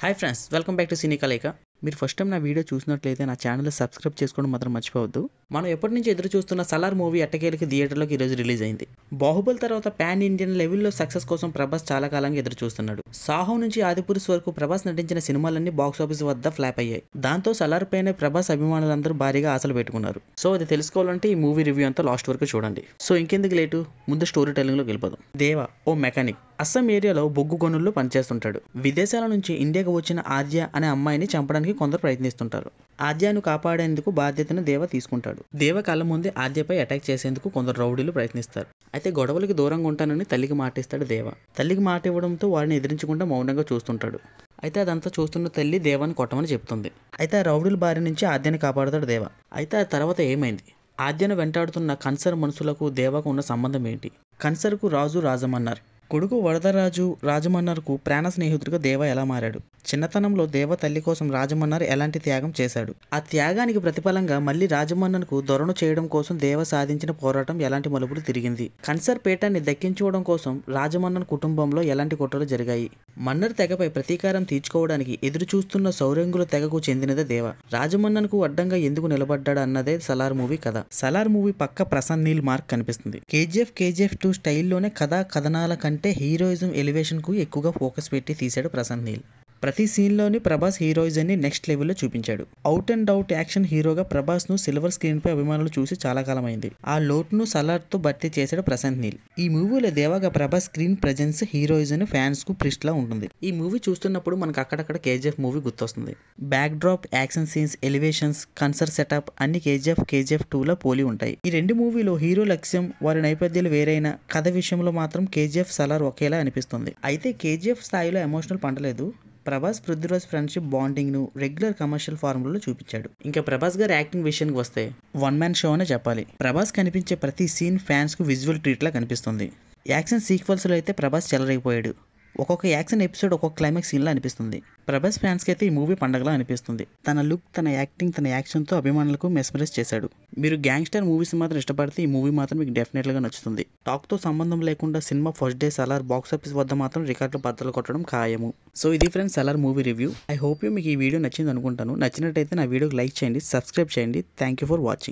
Hi friends, welcome back to సినీ కలయిక. మీరు first time నా వీడియో చూసినట్లయితే నా ఛానల్ సబ్స్క్రైబ్ చేసుకోవడం మాత్రం మర్చిపోవద్దు. మనం ఎప్పటి నుంచి ఎదురు చూస్తున్న సలార్ మూవీ ఎట్టకేలకి థియేటర్లోకి ఈరోజు రిలీజ్ అయింది. బాహుబలి తర్వాత పాన్ ఇండియన్ లెవెల్లో సక్సెస్ కోసం ప్రభాస్ చాలా కాలంగా ఎదురు చూస్తున్నాడు. సాహో నుంచి ఆదిపురుష్ వరకు ప్రభాస్ నటించిన సినిమాలన్నీ బాక్స్ ఆఫీస్ వద్ద ఫ్లాప్ అయ్యాయి. దాంతో సలార్ పైనే ప్రభాస్ అభిమానులందరూ భారీగా ఆశలు పెట్టుకున్నారు. సో అది తెలుసుకోవాలంటే ఈ మూవీ రివ్యూ అంతా లాస్ట్ వరకు చూడండి. సో ఇంకెందుకు లేటు, ముందు స్టోరీ టెల్లింగ్లోకి వెళ్ళిపోదాం. దేవా ఓ మెకానిక్ అస్సాం ఏరియాలో బొగ్గు గనుల్లో పనిచేస్తుంటాడు. విదేశాల నుంచి ఇండియాకు వచ్చిన ఆద్య అనే అమ్మాయిని చంపడానికి కొందరు ప్రయత్నిస్తుంటారు. ఆద్యను కాపాడేందుకు బాధ్యతను దేవ తీసుకుంటాడు. దేవ కళ్ళ ముందే ఆద్యపై అటాక్ చేసేందుకు కొందరు రౌడీలు ప్రయత్నిస్తారు. అయితే గొడవలకి దూరంగా ఉంటానని తల్లికి మాటిస్తాడు దేవ. తల్లికి మాట ఇవ్వడంతో వారిని ఎదిరించకుండా మౌనంగా చూస్తుంటాడు. అయితే అదంతా చూస్తున్న తల్లి దేవాన్ని కొట్టమని చెప్తుంది. అయితే ఆ రౌడీల బారి నుంచి ఆద్యని కాపాడుతాడు దేవ. అయితే ఆ తర్వాత ఏమైంది? ఆద్యను వెంటాడుతున్న కన్సర్ మనుషులకు దేవకు ఉన్న సంబంధం ఏంటి? కన్సర్కు రాజు రాజమన్నారు. కొడుకు వరదరాజు రాజమన్నర్కు ప్రాణ స్నేహితుడిగా దేవ ఎలా మారాడు? చిన్నతనంలో దేవ తల్లి కోసం రాజమన్నర్ ఎలాంటి త్యాగం చేశాడు? ఆ త్యాగానికి ప్రతిఫలంగా మళ్ళీ రాజమన్నర్కు దొరను చేయడం కోసం దేవ సాధించిన పోరాటం ఎలాంటి మలుపులు తిరిగింది? కన్సర్ పీఠాన్ని దక్కించుకోవడం కోసం రాజమన్నర్ కుటుంబంలో ఎలాంటి కుట్రలు జరిగాయి? మన్నర్ తెగపై ప్రతీకారం తీర్చుకోవడానికి ఎదురు చూస్తున్న సౌరంగుల తెగకు చెందినదే దేవ. రాజమన్నర్కు అడ్డంగా ఎందుకు నిలబడ్డాడు అన్నదే సలార్ మూవీ కథ. సలార్ మూవీ పక్క ప్రశాంత్ నీల్ మార్క్ కనిపిస్తుంది. కేజీఎఫ్ 2 స్టైల్లోనే కథనాల కంటే హీరోయిజం ఎలివేషన్ కు ఎక్కువగా ఫోకస్ పెట్టి తీశాడు ప్రశాంత్ నీల్. ప్రతి సీన్లోని ప్రభాస్ హీరోయిజాన్ని నెక్స్ట్ లెవెల్లో చూపించాడు. అవుట్ అండ్ అవుట్ యాక్షన్ హీరోగా ప్రభాస్ను సిల్వర్ స్క్రీన్ పై అభిమానులు చూసి చాలా కాలమైంది. ఆ లోటును సలార్తో భర్తీ చేశాడు ప్రశాంత్ నీల్. ఈ మూవీలో దేవాగా Prabhas screen presence heroism fans కు ప్రిస్ట్ లా ఉంటుంది. ఈ మూవీ చూస్తున్నప్పుడు మనకు అక్కడక్కడ కేజీఎఫ్ మూవీ గుర్తొస్తుంది. Backdrop, action scenes, elevations, కన్సర్ సెటప్ అన్ని కేజీఎఫ్ 2 పోలి ఉంటాయి. ఈ రెండు మూవీలో హీరో లక్ష్యం, వారి నేపథ్యాలు వేరైన కథ విషయంలో మాత్రం కేజీఎఫ్ సలార్ ఒకేలా అనిపిస్తుంది. అయితే కేజీఎఫ్ స్థాయిలో ఎమోషనల్ పంటలేదు. ప్రభాస్ పృథ్వీరాజ్ ఫ్రెండ్షిప్ బాండింగ్ ను రెగ్యులర్ కమర్షియల్ ఫార్ములలో చూపించాడు. ఇంకా ప్రభాస్ గారి యాక్టింగ్ విషయానికి వస్తే వన్ మ్యాన్ షో అనే చెప్పాలి. ప్రభాస్ కనిపించే ప్రతి సీన్ ఫ్యాన్స్ కు విజువల్ ట్రీట్ లా కనిపిస్తుంది. యాక్షన్ సీక్వెల్స్ లో అయితే ప్రభాస్ చెలరైపోయాడు. ఒక్కొక్క యాక్షన్ ఎపిసోడ్ ఒక్కొక్క క్లైమాక్స్ సీన్ లా అనిపిస్తుంది. ప్రభాస్ ఫ్యాన్స్ కి అయితే ఈ మూవీ పండగలా అనిపిస్తుంది. తన లుక్, తన యాక్టింగ్, తన యాక్షన్ తో అభిమానులకు మెస్మరైజ్ చేశాడు. మీరు గ్యాంగ్స్టర్ మూవీస్ మాత్రం ఇష్టపడితే ఈ మూవీ మాత్రం మీకు డెఫినెట్ గా నచ్చుతుంది. టాక్ తో సంబంధం లేకుండా cinema first day Salaar box office వద్ద మాత్రం రికార్డులు బద్దలు కొట్టడం ఖాయము. సో ఇది friends Salaar movie review. I hope మీకు ఈ వీడియో నచ్చింది అనుకుంటాను. నచ్చినట్టయితే నా వీడియోకి లైక్ చేయండి, సబ్స్క్రైబ్ చేయండి. Thank you for watching.